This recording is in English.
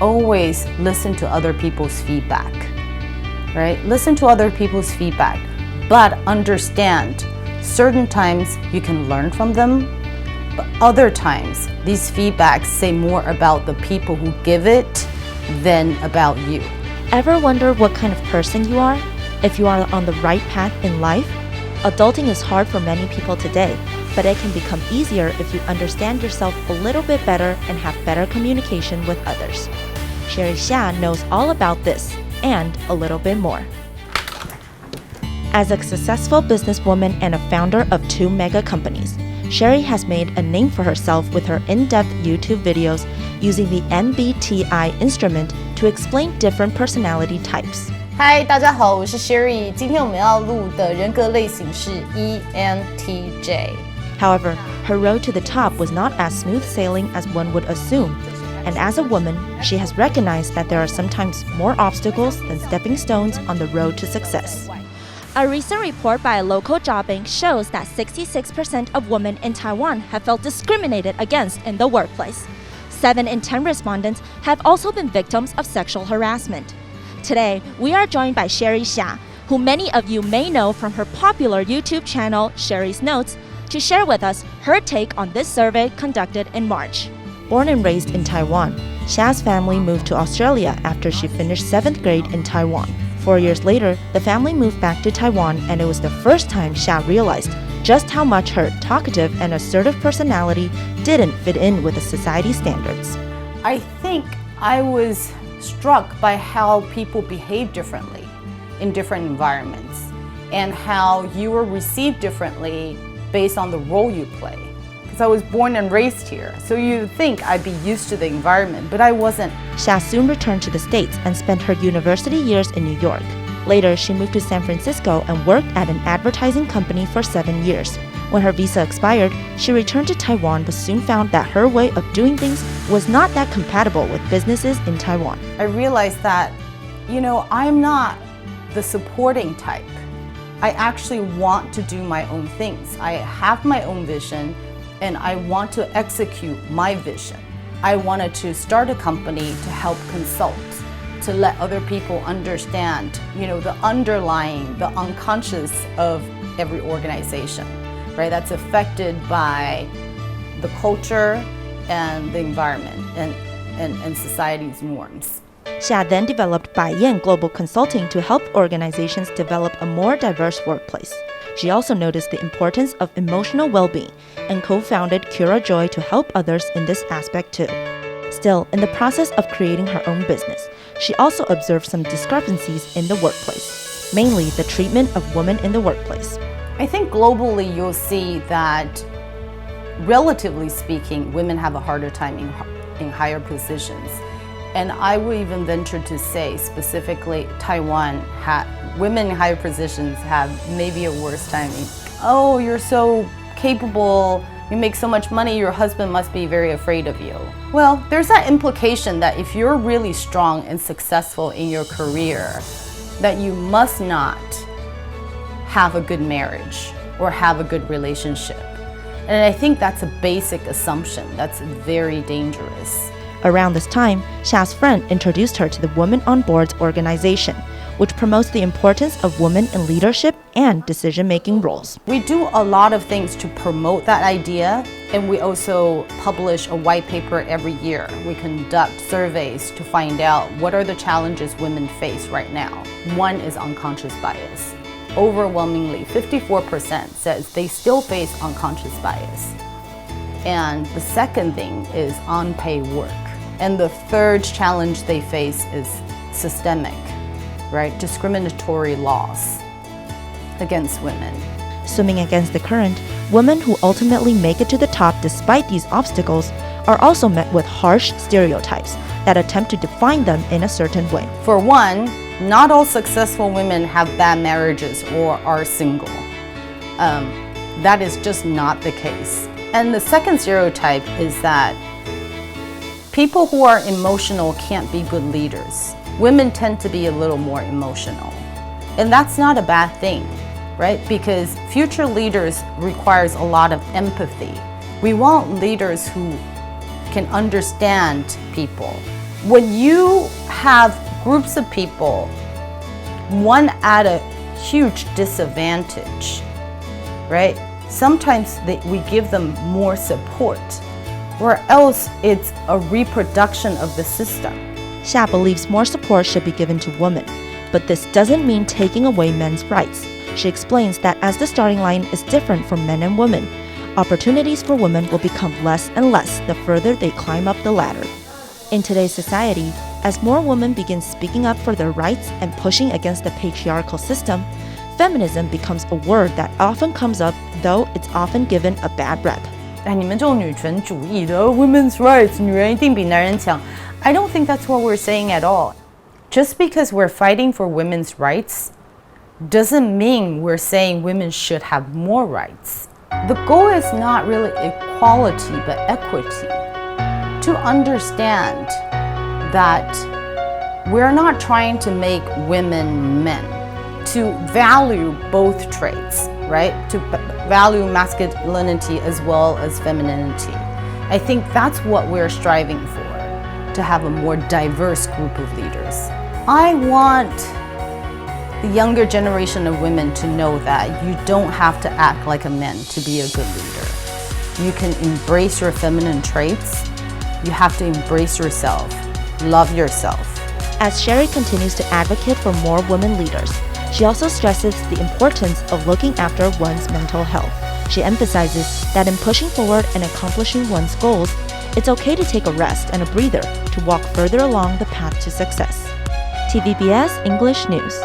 always listen to other people's feedback, right? Listen to other people's feedback, but understand certain times you can learn from them, but other times these feedbacks say more about the people who give it than about you. Ever wonder what kind of person you are? If you are on the right path in life? Adulting is hard for many people today, but it can become easier if you understand yourself a little bit better and have better communication with others. Sherry Xia knows all about this and a little bit more. As a successful businesswoman and a founder of 2 mega companies, Sherry has made a name for herself with her in-depth YouTube videos using the MBTI instrument to explain different personality types. Hi, 大家好，我是 Sherry。今天我们要录的人格类型是 ENTJ. However, her road to the top was not as smooth sailing as one would assume. And as a woman, she has recognized that there are sometimes more obstacles than stepping stones on the road to success. A recent report by a local job bank shows that 66% of women in Taiwan have felt discriminated against in the workplace. 7 in 10 respondents have also been victims of sexual harassment. Today, we are joined by Sherry Xia, who many of you may know from her popular YouTube channel, Sherry's Notes, to share with us her take on this survey conducted in March. Born and raised in Taiwan, Xia's family moved to Australia after she finished 7th grade in Taiwan. 4 years later, the family moved back to Taiwan, and it was the first time Xia realized just how much her talkative and assertive personality didn't fit in with the society standards. I think I was struck by how people behave differently in different environments and how you were received differently based on the role you play. Because I was born and raised here, so you'd think I'd be used to the environment, but I wasn't. Xia soon returned to the States and spent her university years in New York. Later, she moved to San Francisco and worked at an advertising company for 7 years. When her visa expired, she returned to Taiwan but soon found that her way of doing things was not that compatible with businesses in Taiwan. I realized that, I'm not the supporting type. I actually want to do my own things. I have my own vision and I want to execute my vision. I wanted to start a company to help consult, to let other people understand, the underlying, the unconscious of every organization, right? That's affected by the culture and the environment and society's norms. Xia then developed Baiyan Global Consulting to help organizations develop a more diverse workplace. She also noticed the importance of emotional well-being and co-founded Cura Joy to help others in this aspect too. Still, in the process of creating her own business, she also observed some discrepancies in the workplace, mainly the treatment of women in the workplace. I think globally you'll see that, relatively speaking, women have a harder time in higher positions. And I would even venture to say, specifically, Taiwan, women in higher positions have maybe a worse time. Oh, you're so capable, you make so much money, your husband must be very afraid of you. Well, there's that implication that if you're really strong and successful in your career, that you must not have a good marriage or have a good relationship. And I think that's a basic assumption that's very dangerous. Around this time, Xia's friend introduced her to the Women on Boards organization, which promotes the importance of women in leadership and decision-making roles. We do a lot of things to promote that idea, and we also publish a white paper every year. We conduct surveys to find out what are the challenges women face right now. One is unconscious bias. Overwhelmingly, 54% says they still face unconscious bias. And the second thing is unpaid work. And the third challenge they face is systemic, right? Discriminatory laws against women. Swimming against the current, women who ultimately make it to the top despite these obstacles are also met with harsh stereotypes that attempt to define them in a certain way. For one, not all successful women have bad marriages or are single. That is just not the case. And the second stereotype is that people who are emotional can't be good leaders. Women tend to be a little more emotional. And that's not a bad thing, right? Because future leaders requires a lot of empathy. We want leaders who can understand people when you have groups of people, one at a huge disadvantage, right? Sometimes we give them more support, or else it's a reproduction of the system. Xia believes more support should be given to women, but this doesn't mean taking away men's rights. She explains that as the starting line is different for men and women, opportunities for women will become less and less the further they climb up the ladder. In today's society, as more women begin speaking up for their rights and pushing against the patriarchal system, feminism becomes a word that often comes up, though it's often given a bad rep. 你们这种女权主义的 women's rights, 女人一定比男人强. I don't think that's what we're saying at all. Just because we're fighting for women's rights doesn't mean we're saying women should have more rights. The goal is not really equality, but equity. To understand that we're not trying to make women men, to value both traits, right? To value masculinity as well as femininity. I think that's what we're striving for, to have a more diverse group of leaders. I want the younger generation of women to know that you don't have to act like a man to be a good leader. You can embrace your feminine traits. You have to embrace yourself, love yourself. As Sherry continues to advocate for more women leaders, she also stresses the importance of looking after one's mental health. She emphasizes that in pushing forward and accomplishing one's goals, it's okay to take a rest and a breather to walk further along the path to success. TVBS English News.